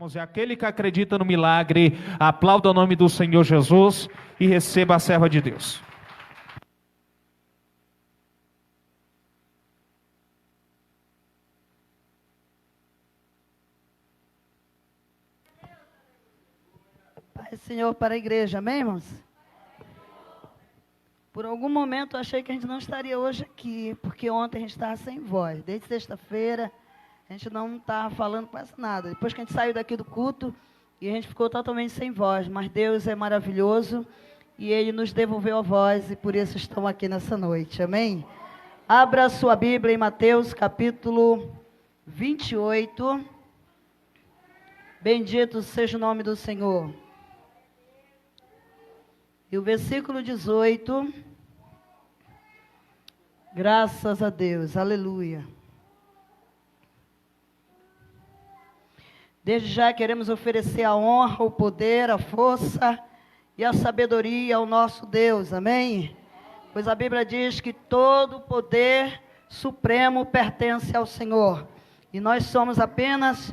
E aquele que acredita no milagre, aplauda o nome do Senhor Jesus e receba a serva de Deus. Pai, Senhor, para a igreja, amém, irmãos? Por algum momento eu achei que a gente não estaria hoje aqui, porque ontem a gente estava sem voz. Desde sexta-feira a gente não estava falando quase nada. Depois que a gente saiu daqui do culto, e a gente ficou totalmente sem voz. Mas Deus é maravilhoso e Ele nos devolveu a voz e por isso estamos aqui nessa noite, amém? Abra a sua Bíblia em Mateus capítulo 28. Bendito seja o nome do Senhor. E o versículo 18, graças a Deus, aleluia. Desde já queremos oferecer a honra, o poder, a força e a sabedoria ao nosso Deus, amém? Pois a Bíblia diz que todo o poder supremo pertence ao Senhor. E nós somos apenas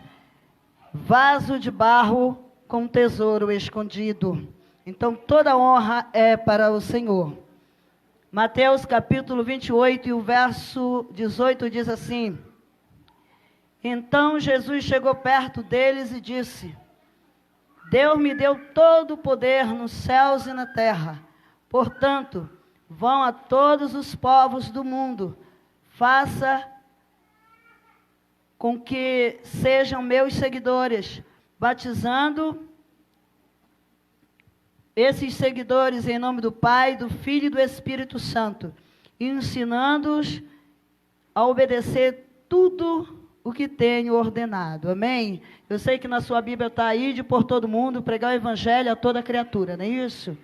vaso de barro com tesouro escondido. Então toda honra é para o Senhor. Mateus capítulo 28 e o verso 18 diz assim: Então Jesus chegou perto deles e disse: Deus me deu todo o poder nos céus e na terra. Portanto, vão a todos os povos do mundo. Faça com que sejam meus seguidores, batizando esses seguidores em nome do Pai, do Filho e do Espírito Santo, ensinando-os a obedecer tudo o que tenho ordenado, amém? Eu sei que na sua Bíblia está aí de por todo mundo, pregar o Evangelho a toda criatura, não é isso?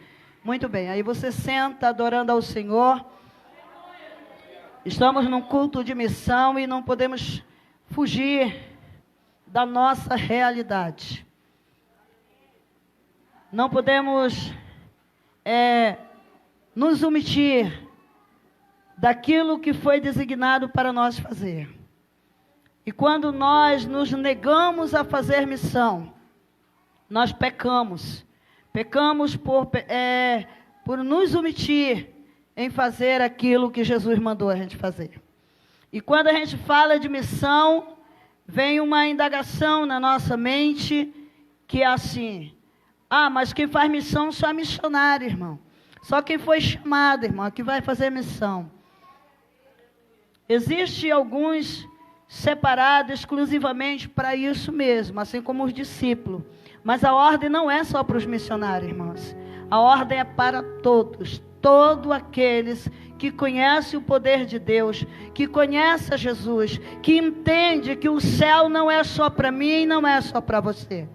Muito bem, aí você senta adorando ao Senhor. Estamos num culto de missão e não podemos fugir da nossa realidade. Não podemos nos omitir daquilo que foi designado para nós fazer. E quando nós nos negamos a fazer missão, nós pecamos. Pecamos por nos omitir em fazer aquilo que Jesus mandou a gente fazer. E quando a gente fala de missão, vem uma indagação na nossa mente, que é assim: ah, mas quem faz missão só é missionário, irmão. Só quem foi chamado, irmão, que vai fazer missão. Existem alguns separados exclusivamente para isso mesmo, assim como os discípulos. Mas a ordem não é só para os missionários, irmãos. A ordem é para todos. Todos aqueles que conhecem o poder de Deus, que conhecem a Jesus, que entendem que o céu não é só para mim e não é só para você.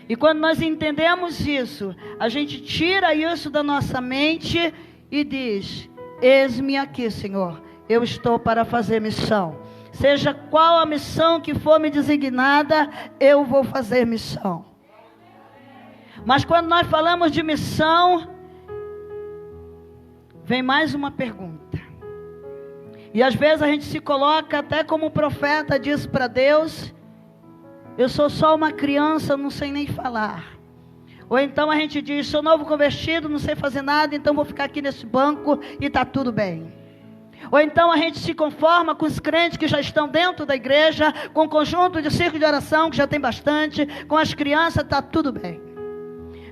E quando nós entendemos isso, a gente tira isso da nossa mente e diz: eis-me aqui, Senhor, eu estou para fazer missão. Seja qual a missão que for me designada, eu vou fazer missão. Mas quando nós falamos de missão, vem mais uma pergunta. E às vezes a gente se coloca até como o profeta disse para Deus: eu sou só uma criança, não sei nem falar. Ou então a gente diz: sou novo convertido, não sei fazer nada, então vou ficar aqui nesse banco e está tudo bem. Ou então a gente se conforma com os crentes que já estão dentro da igreja, com o conjunto de círculo de oração que já tem bastante, com as crianças, está tudo bem.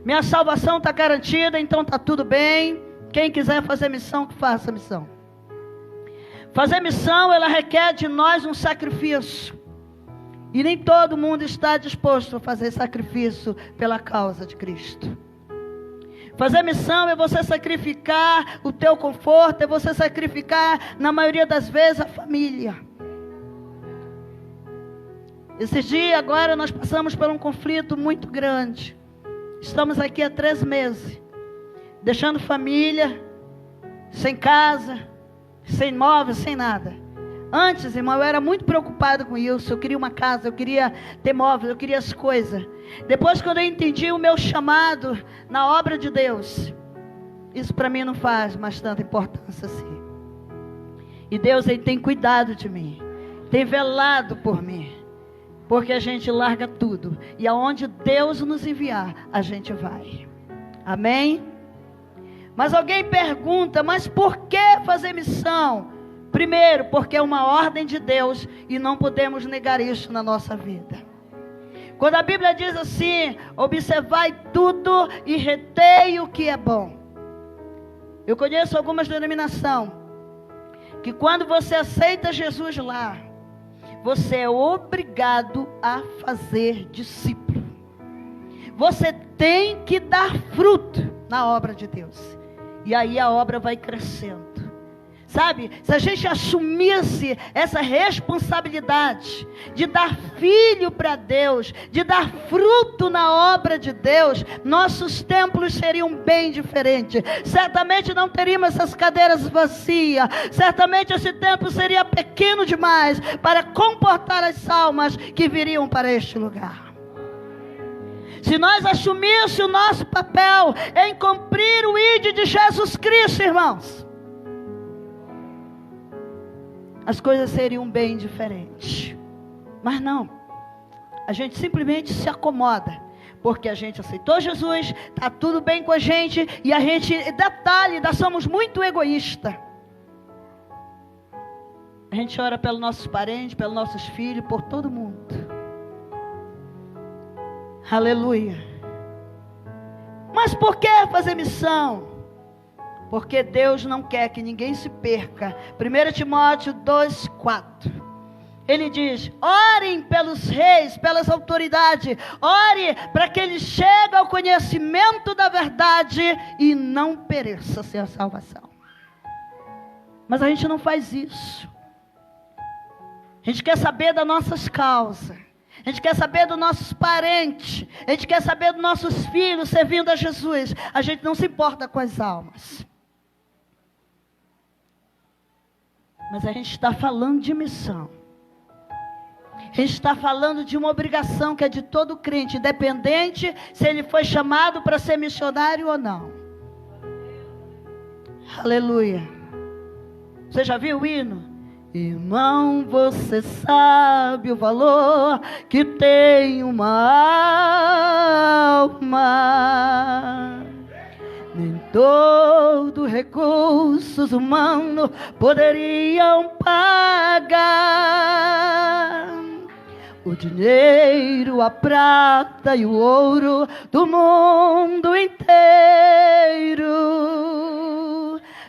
Minha salvação está garantida, então está tudo bem. Quem quiser fazer missão, que faça missão. Fazer missão, ela requer de nós um sacrifício. E nem todo mundo está disposto a fazer sacrifício pela causa de Cristo. Fazer missão é você sacrificar o teu conforto, é você sacrificar, na maioria das vezes, a família. Esses dias agora nós passamos por um conflito muito grande. Estamos aqui há 3 meses, deixando família, sem casa, sem móveis, sem nada. Antes, irmão, eu era muito preocupado com isso. Eu queria uma casa, eu queria ter móveis, eu queria as coisas. Depois, quando eu entendi o meu chamado na obra de Deus, isso para mim não faz mais tanta importância assim. E Deus, Ele tem cuidado de mim, tem velado por mim. Porque a gente larga tudo. E aonde Deus nos enviar, a gente vai. Amém? Mas alguém pergunta, mas por que fazer missão? Primeiro, porque é uma ordem de Deus e não podemos negar isso na nossa vida. Quando a Bíblia diz assim, observai tudo e retei o que é bom. Eu conheço algumas denominações que quando você aceita Jesus lá, você é obrigado a fazer discípulo. Você tem que dar fruto na obra de Deus. E aí a obra vai crescendo. Sabe, se a gente assumisse essa responsabilidade de dar filho para Deus, de dar fruto na obra de Deus, nossos templos seriam bem diferentes. Certamente não teríamos essas cadeiras vazias. Certamente esse templo seria pequeno demais para comportar as almas que viriam para este lugar. Se nós assumíssemos o nosso papel em cumprir o ID de Jesus Cristo, irmãos, as coisas seriam bem diferentes. Mas não, a gente simplesmente se acomoda, porque a gente aceitou Jesus, está tudo bem com a gente, e a gente, detalhe, nós somos muito egoístas. A gente ora pelos nossos parentes, pelos nossos filhos, por todo mundo. Aleluia. Mas por que fazer missão? Porque Deus não quer que ninguém se perca. 1 Timóteo 2:4. Ele diz, orem pelos reis, pelas autoridades. Ore para que eles cheguem ao conhecimento da verdade e não pereça sem a salvação. Mas a gente não faz isso. A gente quer saber das nossas causas. A gente quer saber dos nossos parentes. A gente quer saber dos nossos filhos servindo a Jesus. A gente não se importa com as almas. Mas a gente está falando de missão. A gente está falando de uma obrigação que é de todo crente, independente se ele foi chamado para ser missionário ou não. Aleluia. Você já viu o hino? Irmão, você sabe o valor que tem uma alma. Nem todo recursos humanos poderiam pagar o dinheiro, a prata e o ouro do mundo inteiro.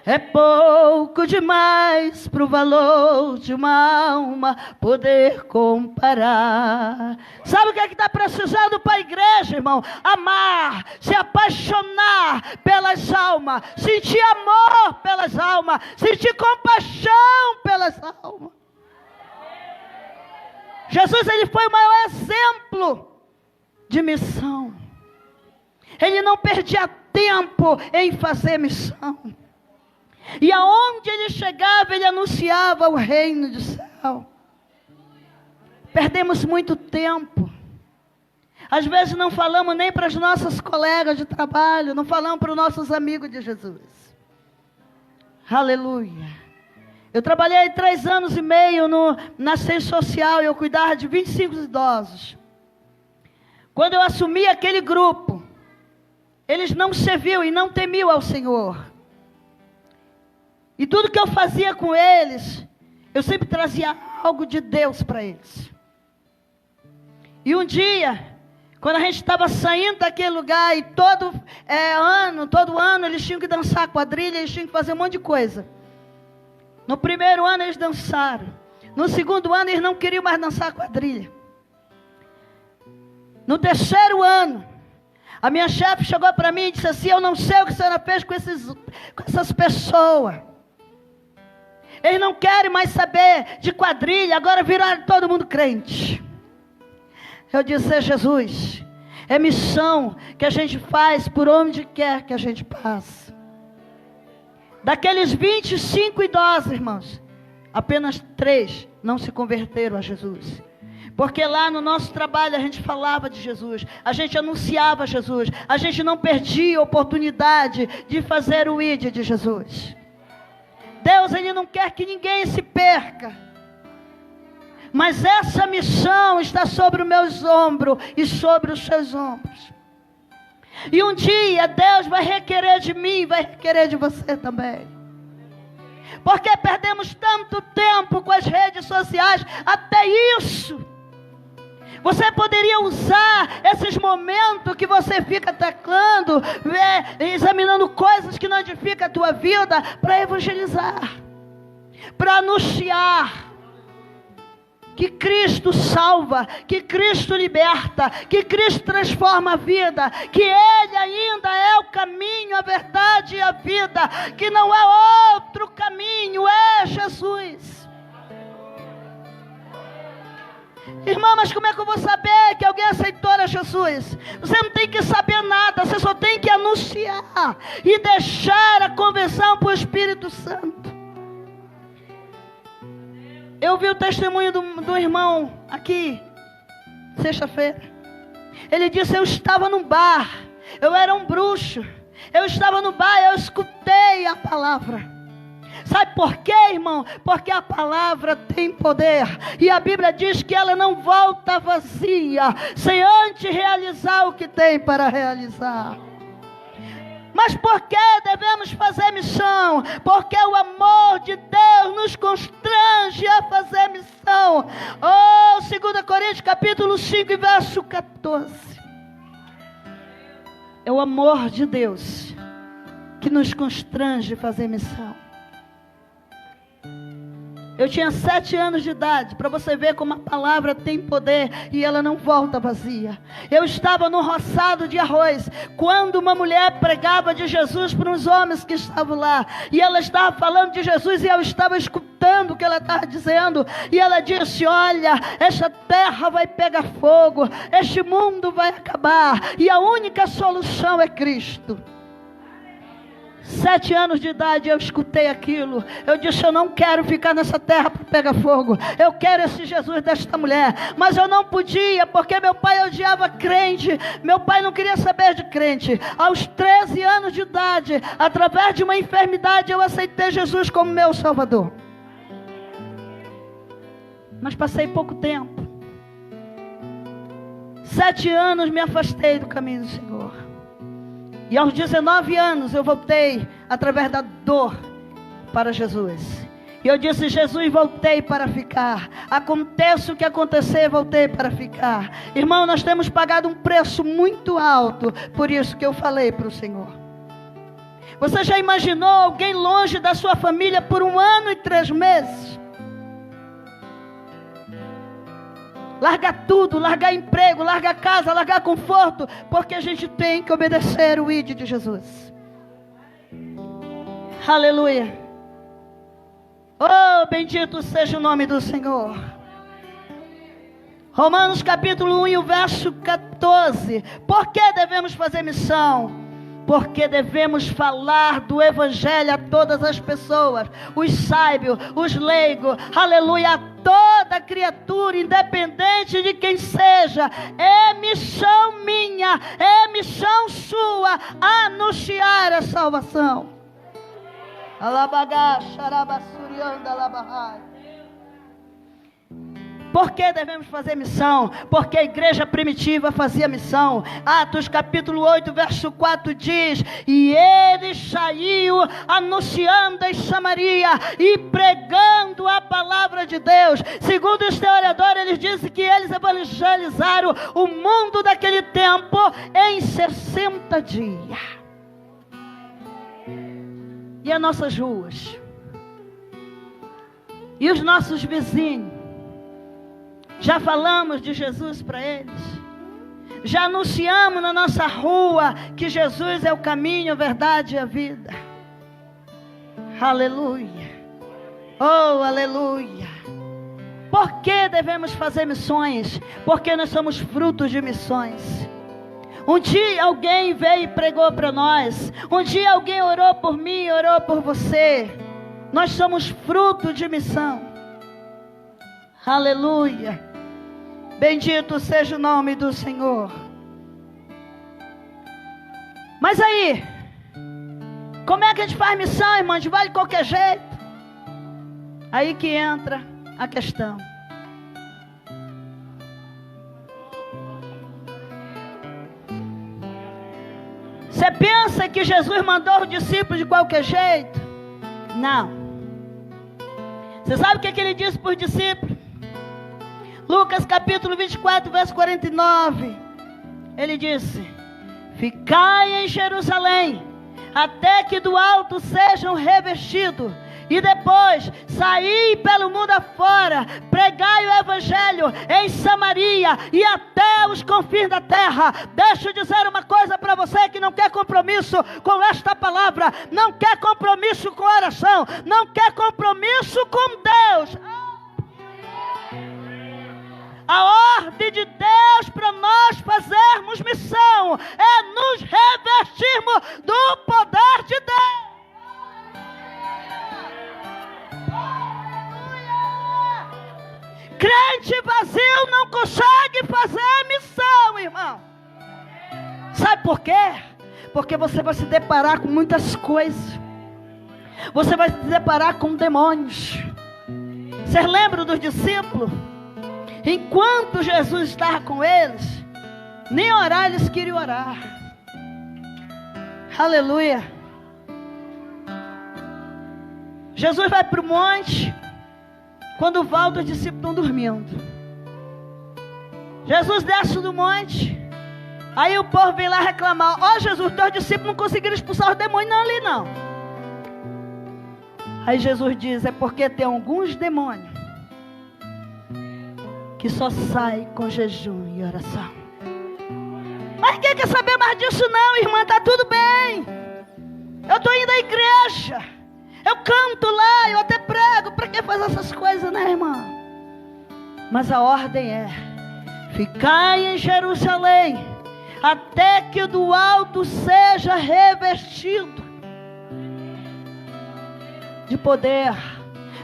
É pouco demais para o valor de uma alma poder comparar. Sabe o que é que está precisando para a igreja, irmão? Amar, se apaixonar pelas almas, sentir amor pelas almas, sentir compaixão pelas almas. Jesus, ele foi o maior exemplo de missão. Ele não perdia tempo em fazer missão. E aonde ele chegava, ele anunciava o reino do céu. Perdemos muito tempo. Às vezes não falamos nem para as nossas colegas de trabalho, não falamos para os nossos amigos de Jesus. Aleluia. Eu trabalhei 3 anos e meio na assistência social e eu cuidava de 25 idosos. Quando eu assumi aquele grupo, eles não serviam e não temiam ao Senhor. E tudo que eu fazia com eles, eu sempre trazia algo de Deus para eles. E um dia, quando a gente estava saindo daquele lugar, e todo ano eles tinham que dançar quadrilha, eles tinham que fazer um monte de coisa. No primeiro ano eles dançaram. No segundo ano eles não queriam mais dançar quadrilha. No terceiro ano, a minha chefe chegou para mim e disse assim, eu não sei o que a senhora fez com essas pessoas. Eles não querem mais saber de quadrilha, agora viraram todo mundo crente. Eu disse, é Jesus, é missão que a gente faz por onde quer que a gente passe. Daqueles 25 idosos, irmãos, apenas 3 não se converteram a Jesus. Porque lá no nosso trabalho a gente falava de Jesus, a gente anunciava Jesus, a gente não perdia a oportunidade de fazer o ID de Jesus. Deus, ele não quer que ninguém se perca. Mas essa missão está sobre os meus ombros e sobre os seus ombros. E um dia Deus vai requerer de mim, vai requerer de você também. Porque perdemos tanto tempo com as redes sociais, até isso. Você poderia usar esses momentos que você fica teclando, examinando coisas que não edificam a tua vida, para evangelizar, para anunciar que Cristo salva, que Cristo liberta, que Cristo transforma a vida, que Ele ainda é o caminho, a verdade e a vida, que não é outro caminho, é Jesus. Irmão, mas como é que eu vou saber que alguém aceitou a Jesus? Você não tem que saber nada, você só tem que anunciar e deixar a conversão para o Espírito Santo. Eu vi o testemunho do irmão aqui, sexta-feira. Ele disse: eu estava num bar, eu era um bruxo, eu estava no bar, eu escutei a palavra. Sabe por quê, irmão? Porque a palavra tem poder. E a Bíblia diz que ela não volta vazia, sem antes realizar o que tem para realizar. Mas por que devemos fazer missão? Porque o amor de Deus nos constrange a fazer missão. 2 Coríntios capítulo 5, verso 14. É o amor de Deus que nos constrange a fazer missão. Eu tinha 7 anos de idade, para você ver como a palavra tem poder e ela não volta vazia. Eu estava no roçado de arroz, quando uma mulher pregava de Jesus para uns homens que estavam lá. E ela estava falando de Jesus e eu estava escutando o que ela estava dizendo. E ela disse: olha, esta terra vai pegar fogo, este mundo vai acabar e a única solução é Cristo. 7 anos de idade eu escutei aquilo. Eu disse: eu não quero ficar nessa terra para pegar fogo. Eu quero esse Jesus desta mulher. Mas eu não podia, porque meu pai odiava crente. Meu pai não queria saber de crente. Aos 13 anos de idade, através de uma enfermidade, eu aceitei Jesus como meu Salvador. Mas passei pouco tempo. 7 anos me afastei do caminho do Senhor. E aos 19 anos eu voltei através da dor para Jesus. E eu disse: Jesus, voltei para ficar. Aconteça o que acontecer, voltei para ficar. Irmão, nós temos pagado um preço muito alto. Por isso que eu falei para o Senhor. Você já imaginou alguém longe da sua família por 1 ano e 3 meses? Largar tudo, largar emprego, largar casa, largar conforto, porque a gente tem que obedecer o ID de Jesus. Aleluia. Oh, bendito seja o nome do Senhor. Romanos capítulo 1 e o verso 14. Por que devemos fazer missão? Porque devemos falar do Evangelho a todas as pessoas, os sábios, os leigos, aleluia, a toda criatura, independente de quem seja. É missão minha, é missão sua, anunciar a salvação. Alabagacha, arabassurianda, alabahai. Por que devemos fazer missão? Porque a igreja primitiva fazia missão. Atos capítulo 8, verso 4 diz: e ele saiu anunciando em Samaria e pregando a palavra de Deus. Segundo os historiadores, eles dizem que eles evangelizaram o mundo daquele tempo em 60 dias. E as nossas ruas? E os nossos vizinhos? Já falamos de Jesus para eles? Já anunciamos na nossa rua que Jesus é o caminho, a verdade e a vida? Aleluia. Oh, aleluia. Por que devemos fazer missões? Porque nós somos frutos de missões. Um dia alguém veio e pregou para nós. Um dia alguém orou por mim, orou por você. Nós somos fruto de missão. Aleluia. Bendito seja o nome do Senhor. Mas aí, como é que a gente faz missão, irmão? A gente vai de qualquer jeito? Aí que entra a questão. Você pensa que Jesus mandou os discípulos de qualquer jeito? Não. Você sabe o que ele disse para os discípulos? Lucas capítulo 24, verso 49. Ele disse: ficai em Jerusalém, até que do alto sejam revestidos, e depois saí pelo mundo afora, pregai o evangelho em Samaria e até os confins da terra. Deixa eu dizer uma coisa para você que não quer compromisso com esta palavra, não quer compromisso com oração, não quer compromisso com Deus. A ordem de Deus para nós fazermos missão é nos revestirmos do poder de Deus. Crente vazio não consegue fazer missão, irmão. Sabe por quê? Porque você vai se deparar com muitas coisas. Você vai se deparar com demônios. Vocês lembram dos discípulos? Enquanto Jesus estava com eles, nem orar eles queriam orar. Aleluia. Jesus vai para o monte. Quando volta, os discípulos estão dormindo. Jesus desce do monte. Aí o povo vem lá reclamar: ó Jesus, teus discípulos não conseguiram expulsar os demônios não, ali não. Aí Jesus diz: é porque tem alguns demônios que só saem com jejum e oração. Mas quem quer saber mais disso não, irmã? Está tudo bem. Eu estou indo à igreja, eu canto lá, eu até prego. Para que fazer essas coisas, né, irmã? Mas a ordem é: ficai em Jerusalém, até que do alto seja revestido de poder,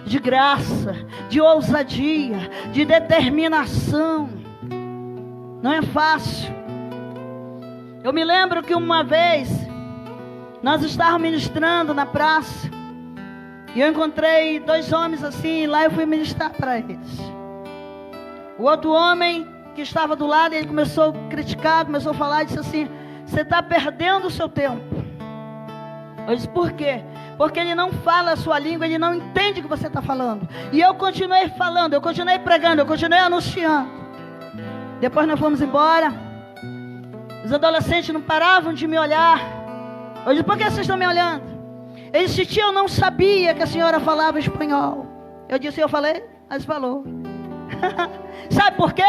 de graça, de ousadia, de determinação. Não é fácil. Eu me lembro que uma vez nós estávamos ministrando na praça e eu encontrei 2 homens assim, e lá eu fui ministrar para eles. O outro homem que estava do lado, ele começou a criticar, começou a falar, disse assim: você está perdendo o seu tempo. Eu disse: por quê? Porque ele não fala a sua língua, ele não entende o que você está falando. E eu continuei falando, eu continuei pregando, eu continuei anunciando. Depois nós fomos embora. Os adolescentes não paravam de me olhar. Eu disse: por que vocês estão me olhando? Ele disse: tia, eu não sabia que a senhora falava espanhol. Eu disse: eu falei? Mas falou. Sabe por quê?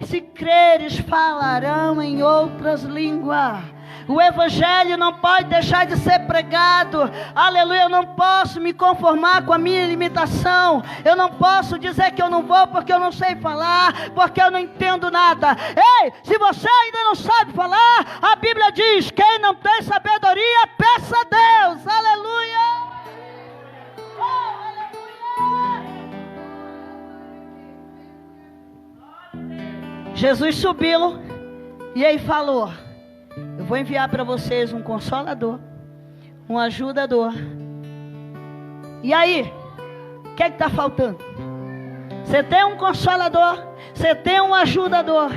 Se creres, falarão em outras línguas. O evangelho não pode deixar de ser pregado. Aleluia. Eu não posso me conformar com a minha limitação. Eu não posso dizer que eu não vou porque eu não sei falar, porque eu não entendo nada. Ei, se você ainda não sabe falar, a Bíblia diz: quem não tem sabedoria, peça a Deus. Aleluia. Jesus subiu e aí falou: eu vou enviar para vocês um consolador, um ajudador. E aí, o que é que está faltando? Você tem um consolador, você tem um ajudador.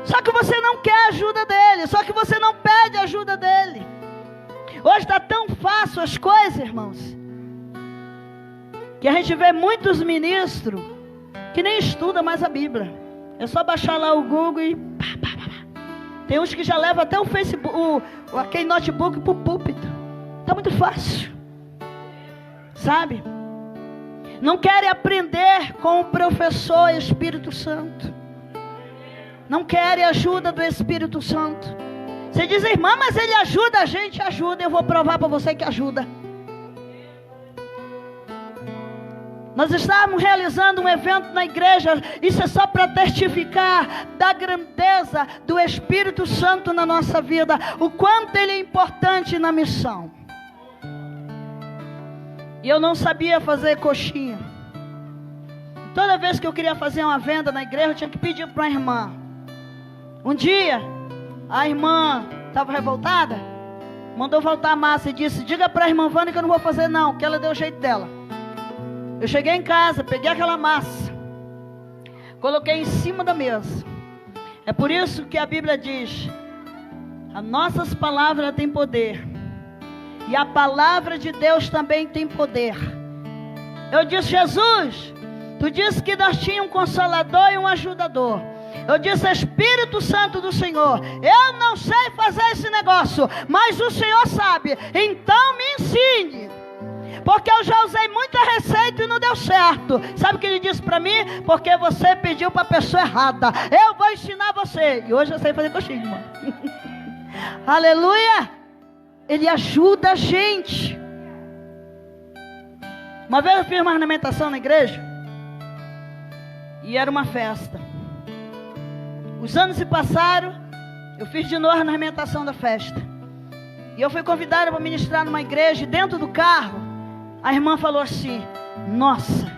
Só que você não quer a ajuda dele, só que você não pede a ajuda dele. Hoje está tão fácil as coisas, irmãos, que a gente vê muitos ministros que nem estudam mais a Bíblia. É só baixar lá o Google e tem uns que já levam até o Facebook, aquele notebook para o púlpito. Está muito fácil, sabe? Não querem aprender com o professor Espírito Santo. Não querem ajuda do Espírito Santo. Você diz: irmã, mas ele ajuda a gente. Ajuda, eu vou provar para você que ajuda. Nós estávamos realizando um evento na igreja. Isso é só para testificar da grandeza do Espírito Santo na nossa vida. O quanto ele é importante na missão. E eu não sabia fazer coxinha. Toda vez que eu queria fazer uma venda na igreja, eu tinha que pedir para a irmã. Um dia, a irmã estava revoltada, mandou voltar a massa e disse: diga para a irmã Vânia que eu não vou fazer não, que ela deu o jeito dela. Eu cheguei em casa, peguei aquela massa, coloquei em cima da mesa. É por isso que a Bíblia diz: As nossas palavras têm poder. E a palavra de Deus também tem poder. Eu disse, Jesus, tu disse que nós tínhamos um consolador e um ajudador. Eu disse, Espírito Santo do Senhor, eu não sei fazer esse negócio, mas o Senhor sabe, então me ensine. Porque eu já usei muita receita e não deu certo. Sabe o que ele disse para mim? Porque você pediu para a pessoa errada. Eu vou ensinar você. E hoje eu sei fazer coxinha, irmão. Aleluia. Ele ajuda a gente. Uma vez eu fiz uma ornamentação na igreja. E era uma festa. Os anos se passaram. Eu fiz de novo a ornamentação da festa. E eu fui convidada para ministrar numa igreja. E dentro do carro, a irmã falou assim, nossa,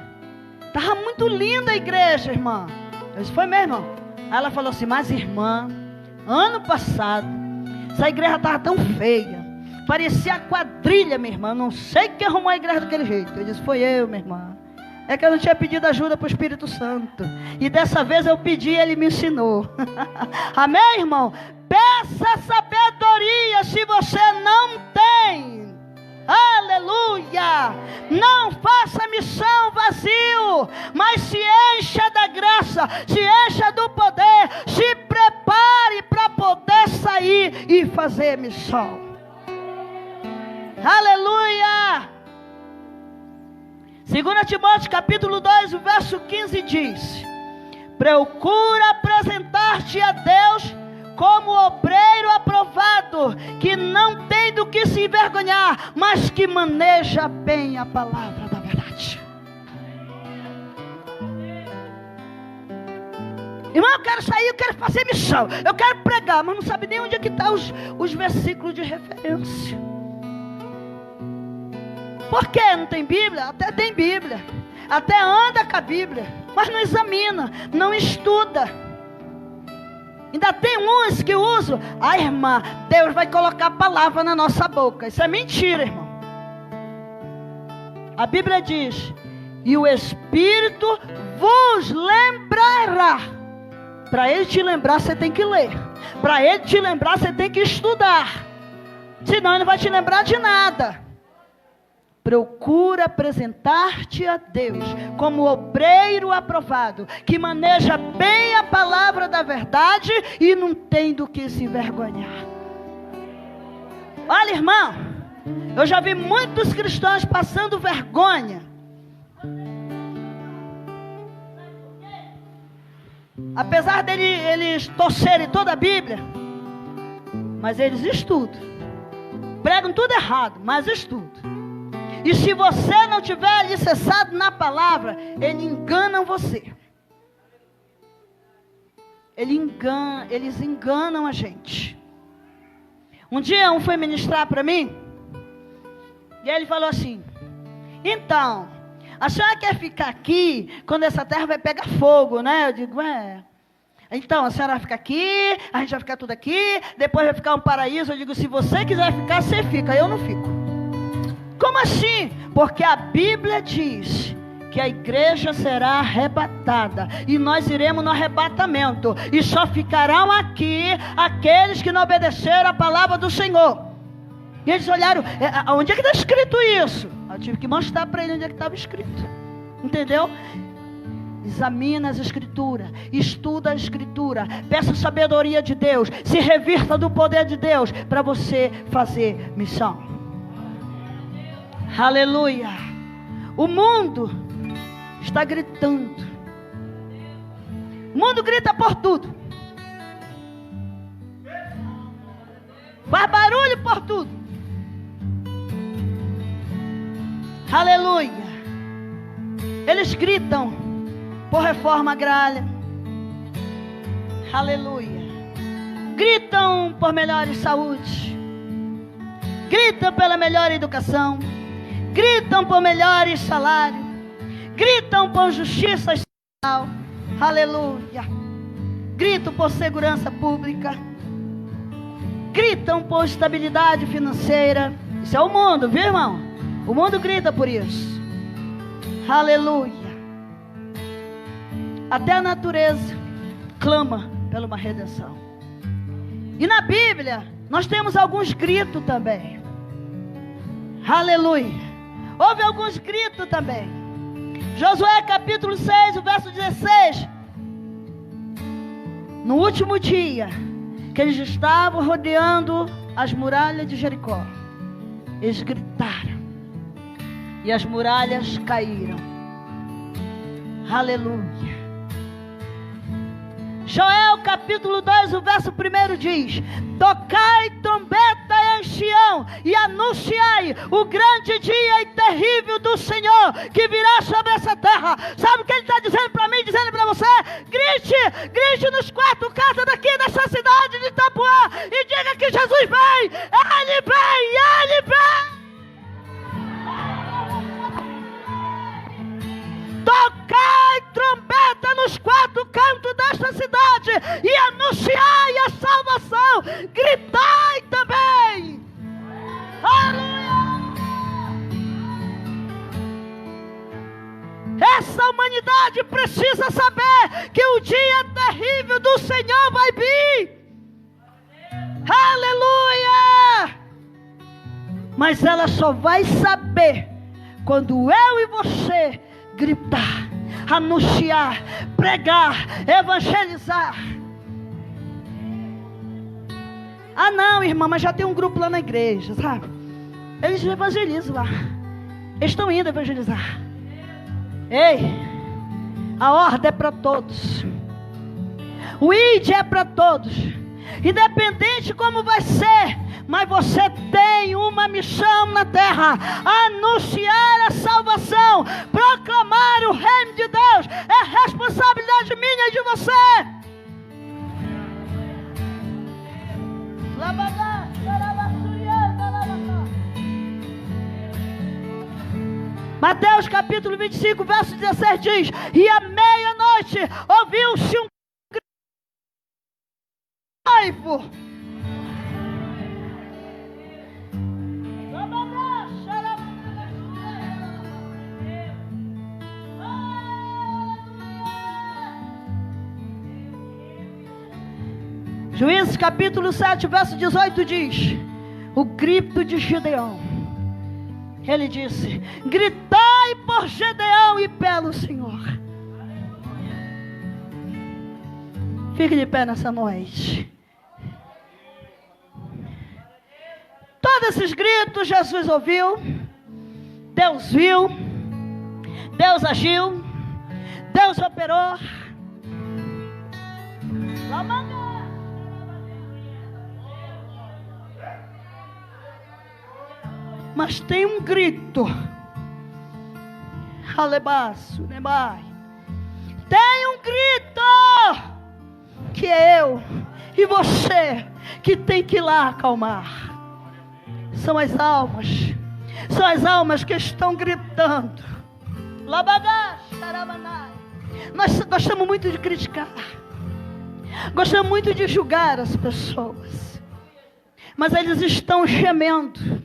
estava muito linda a igreja, irmã. Eu disse, foi mesmo, irmão? Aí ela falou assim, mas irmã, ano passado, essa igreja estava tão feia, parecia a quadrilha, minha irmã. Não sei quem arrumou a igreja daquele jeito. Eu disse, foi eu, minha irmã. É que eu não tinha pedido ajuda para o Espírito Santo. E dessa vez eu pedi e ele me ensinou. Amém, irmão? Peça sabedoria se você não tem. Aleluia! Não faça missão vazio, mas se encha da graça, se encha do poder, se prepare para poder sair e fazer missão. Aleluia! 2 Timóteo capítulo 2, o verso 15 diz: procura apresentar-te a Deus como obreiro aprovado, que não tem do que se envergonhar, mas que maneja bem a palavra da verdade. Irmão, eu quero sair, eu quero fazer missão, eu quero pregar, mas não sabe nem onde é que estão os versículos de referência. Por que não tem Bíblia? Até tem Bíblia, até anda com a Bíblia, mas não examina, não estuda. Ainda tem uns que usam, irmã, Deus vai colocar a palavra na nossa boca. Isso é mentira, irmão. A Bíblia diz, e o Espírito vos lembrará. Para ele te lembrar, você tem que ler. Para ele te lembrar, você tem que estudar. Senão ele não vai te lembrar de nada. Procura apresentar-te a Deus como obreiro aprovado, que maneja bem a palavra da verdade e não tem do que se envergonhar. Olha, irmão, eu já vi muitos cristãos passando vergonha. Apesar eles torcerem toda a Bíblia, mas eles estudam. Pregam tudo errado, mas estudam. E se você não tiver alicerçado na palavra, eles enganam você. Eles enganam a gente. Um dia um foi ministrar para mim, e ele falou assim, então, a senhora quer ficar aqui quando essa terra vai pegar fogo, né? Eu digo, então a senhora vai ficar aqui, a gente vai ficar tudo aqui, depois vai ficar um paraíso. Eu digo, se você quiser ficar, você fica, eu não fico. Como assim? Porque a Bíblia diz que a igreja será arrebatada e nós iremos no arrebatamento e só ficarão aqui aqueles que não obedeceram a palavra do Senhor. E eles olharam, onde é que está escrito isso? Eu tive que mostrar para ele onde é que estava escrito. Entendeu? Examina as escrituras, estuda a escritura, peça sabedoria de Deus, se revirta do poder de Deus para você fazer missão. Aleluia. O mundo está gritando. O mundo grita por tudo. Faz barulho por tudo. Aleluia. Eles gritam por reforma agrária. Aleluia. Gritam por melhor saúde. Gritam pela melhor educação. Gritam por melhores salários. Gritam por justiça social. Aleluia. Gritam por segurança pública. Gritam por estabilidade financeira. Isso é o mundo, viu, irmão? O mundo grita por isso. Aleluia. Até a natureza clama por uma redenção. E na Bíblia Nós temos alguns gritos também. Aleluia. Houve alguns gritos também. Josué capítulo 6, o verso 16. No último dia, que eles estavam rodeando as muralhas de Jericó, eles gritaram. E as muralhas caíram. Aleluia. Joel capítulo 2, o verso 1 diz: tocai trombeta em Sião e anunciai o grande dia e terrível do Senhor que virá sobre essa terra. Sabe o que ele está dizendo para mim, dizendo para você? Grite nos 4 cantos daqui dessa cidade de Itapuã e diga que Jesus vem, Ele vem, Ele vem. Tocai trombeta nos 4 cantos desta cidade e anunciai a salvação. Gritai também. Aleluia. Essa humanidade precisa saber que o dia terrível do Senhor vai vir. Aleluia. Mas ela só vai saber quando eu e você gritar, anunciar, pregar, evangelizar. Ah não, irmã, mas já tem um grupo lá na igreja, sabe? Eles evangelizam lá. Eles estão indo evangelizar. Ei, a ordem é para todos. O ID é para todos. Independente como vai ser, mas você tem uma missão na terra: anunciar a salvação, proclamar o reino de Deus. É responsabilidade minha e de você. Mateus capítulo 25, verso 16 diz: e à meia-noite ouviu-se um raivo. Juízes capítulo 7, verso 18 diz: o grito de Gideão. Ele disse: gritai por Gideão e pelo Senhor. Fique de pé nessa noite. Todos esses gritos Jesus ouviu, Deus viu, Deus agiu, Deus operou. Mas tem um grito. Alebaço, nebai. Tem um grito que é eu e você que tem que ir lá acalmar. São as almas que estão gritando. Nós gostamos muito de criticar, gostamos muito de julgar as pessoas, mas eles estão gemendo,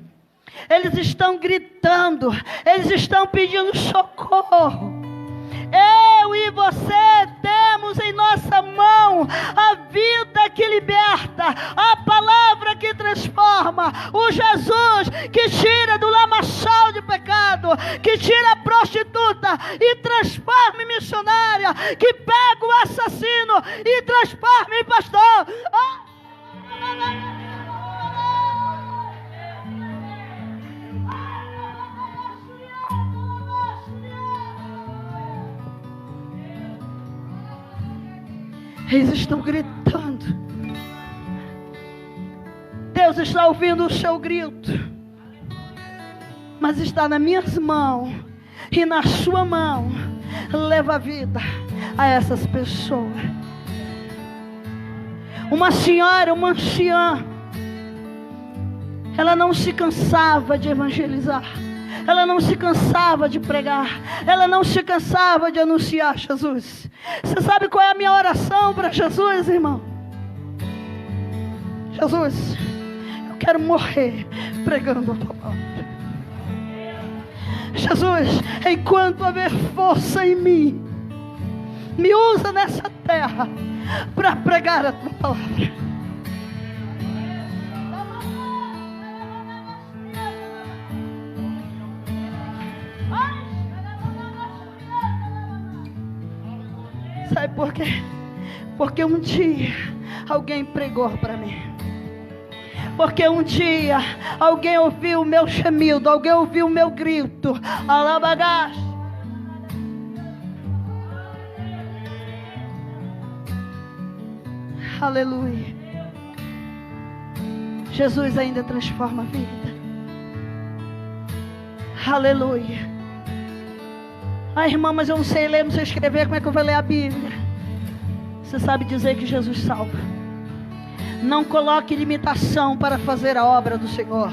eles estão gritando, eles estão pedindo socorro. Eu e você temos em nossa mão a vida que liberta, a palavra que transforma, o Jesus que tira do lamaçal de pecado, que tira a prostituta e transforma em missionária, que pega o assassino e transforma em pastor. Eles estão gritando. Deus está ouvindo o seu grito, mas está nas minhas mãos e na sua mão. Leva a vida a essas pessoas. Uma senhora, uma anciã, ela não se cansava de evangelizar, ela não se cansava de pregar, ela não se cansava de anunciar Jesus. Você sabe qual é a minha oração para Jesus, irmão? Jesus, eu quero morrer pregando a tua palavra. Jesus, enquanto haver força em mim, me usa nessa terra para pregar a tua palavra. Sabe por quê? Porque um dia alguém pregou para mim. Porque um dia alguém ouviu o meu gemido, alguém ouviu o meu grito. Alabagash. Aleluia. Jesus ainda transforma a vida. Aleluia. Ah, irmã, mas eu não sei ler, não sei escrever, como é que eu vou ler a Bíblia? Você sabe dizer que Jesus salva. Não coloque limitação para fazer a obra do Senhor.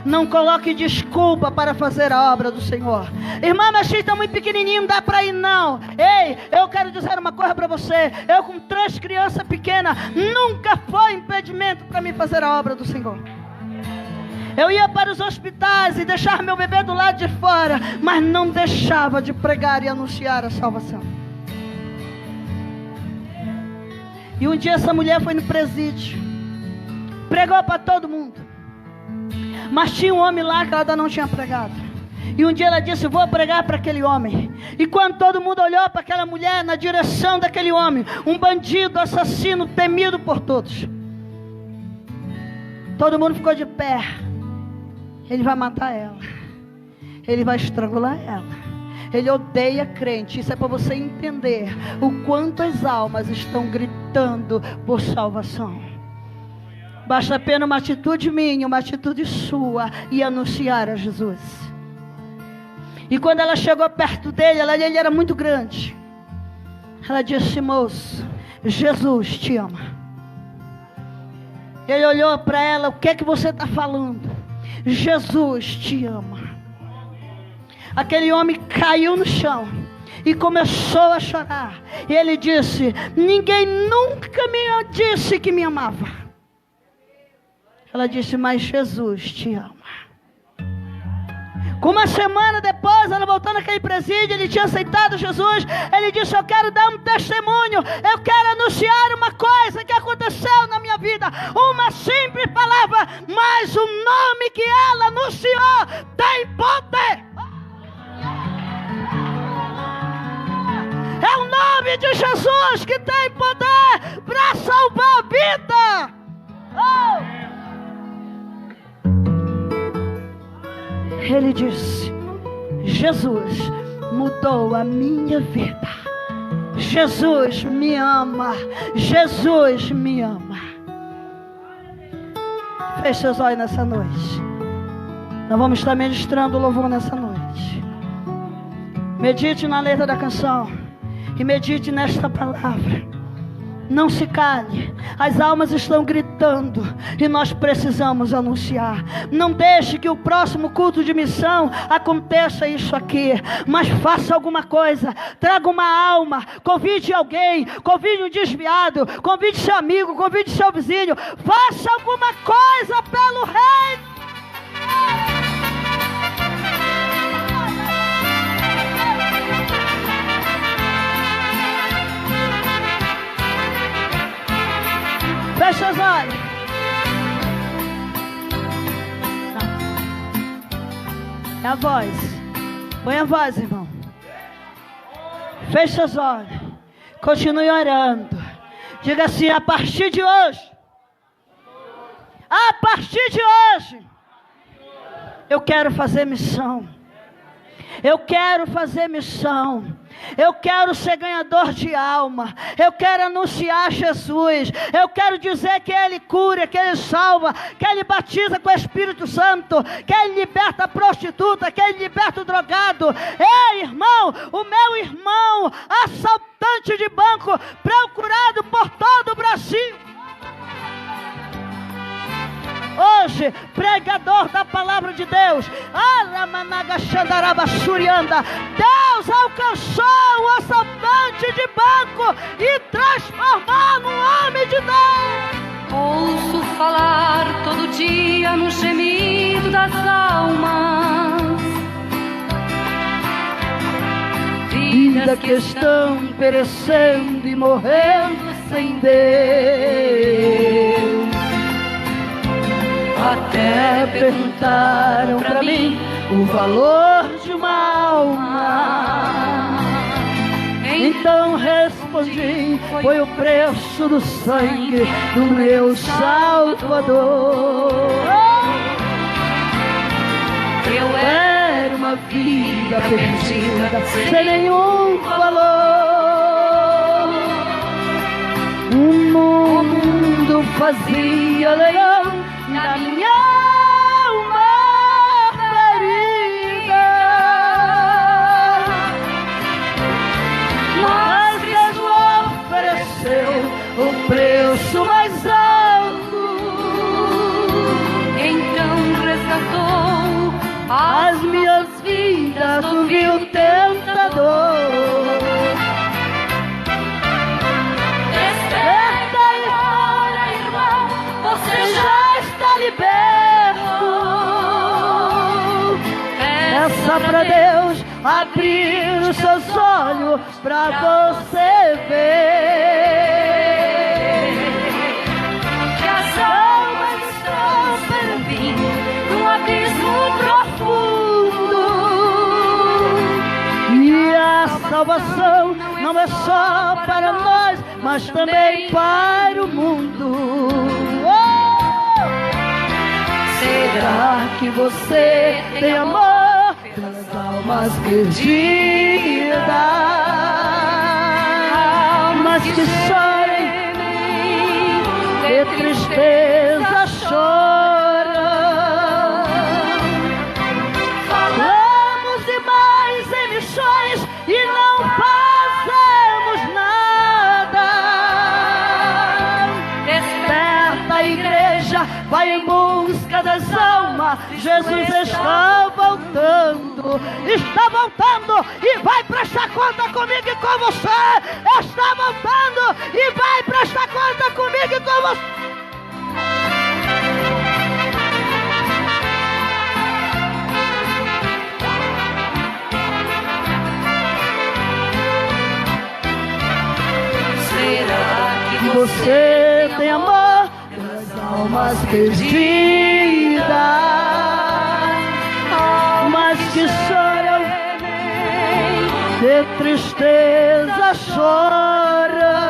Não coloque desculpa para fazer a obra do Senhor. Irmã, mas está muito pequenininho, não dá para ir não. Ei, eu quero dizer uma coisa para você. Eu com 3 crianças pequenas, nunca foi impedimento para mim fazer a obra do Senhor. Eu ia para os hospitais e deixar meu bebê do lado de fora, mas não deixava de pregar e anunciar a salvação. E um dia essa mulher foi no presídio, pregou para todo mundo, mas tinha um homem lá que ela ainda não tinha pregado. E um dia ela disse: vou pregar para aquele homem. E quando todo mundo olhou para aquela mulher, na direção daquele homem, um bandido, assassino, temido por todos, todo mundo ficou de pé. Ele vai matar ela, ele vai estrangular ela, ele odeia crente. Isso é para você entender o quanto as almas estão gritando por salvação. Basta apenas uma atitude minha, uma atitude sua, e anunciar a Jesus. E quando ela chegou perto dele, ele era muito grande. Ela disse: moço, Jesus te ama. Ele olhou para ela: o que é que você está falando? Jesus te ama. Aquele homem caiu no chão e começou a chorar. E ele disse: ninguém nunca me disse que me amava. Ela disse: mas Jesus te ama. Com uma semana depois, ela voltou naquele presídio, ele tinha aceitado Jesus. Ele disse: eu quero dar um testemunho, eu quero anunciar uma coisa que aconteceu na minha vida. Uma simples palavra, mas o nome que ela anunciou tem poder. É o nome de Jesus que tem poder para salvar a vida. Oh! Ele disse: Jesus mudou a minha vida. Jesus me ama. Jesus me ama. Feche seus olhos nessa noite. Nós vamos estar ministrando o louvor nessa noite. Medite na letra da canção e medite nesta palavra. Não se cale, as almas estão gritando e nós precisamos anunciar. Não deixe que o próximo culto de missão aconteça isso aqui, mas faça alguma coisa. Traga uma alma, convide alguém, convide um desviado, convide seu amigo, convide seu vizinho. Faça alguma coisa pelo reino. Fecha os olhos. É a voz. Põe a voz, irmão. Fecha os olhos. Continue orando. Diga assim: a partir de hoje. A partir de hoje. Eu quero fazer missão. Eu quero fazer missão. Eu quero ser ganhador de alma. Eu quero anunciar Jesus. Eu quero dizer que Ele cura, que Ele salva, que Ele batiza com o Espírito Santo, que Ele liberta a prostituta, que Ele liberta o drogado. Ei, irmão, o meu irmão, assaltante de banco, procurado por todo o Brasil. Hoje, pregador da palavra de Deus, Deus alcançou o assaltante de banco e transformou num homem de Deus. Ouço falar todo dia no gemido das almas, vidas que estão perecendo e morrendo sem Deus. Até perguntaram pra mim o valor de uma alma. Então respondi: foi o preço do sangue do meu Salvador. Eu Era uma vida perdida, sem nenhum valor. O mundo fazia leilão na minha alma ferida, mas Cristo ofereceu o preço mais alto. então resgatou As minhas vidas do vil tentador. Desperta agora, irmão, você Já está liberto. Peça pra Deus abrir os seus olhos pra você ver que as almas estão servindo num abismo profundo. e a salvação não é só para nós, mas também para o mundo. Será que você tem amor pelas almas perdidas? Almas que chorem, de tristeza choram. Falamos demais em missões e não fazemos nada. Desperta a igreja, vai em busca das almas. Jesus está voltando e vai prestar conta comigo e com você. Está voltando e vai prestar conta comigo e com você. Será que Você tem amor pelas almas perdidas, almas que choram, de tristeza choram.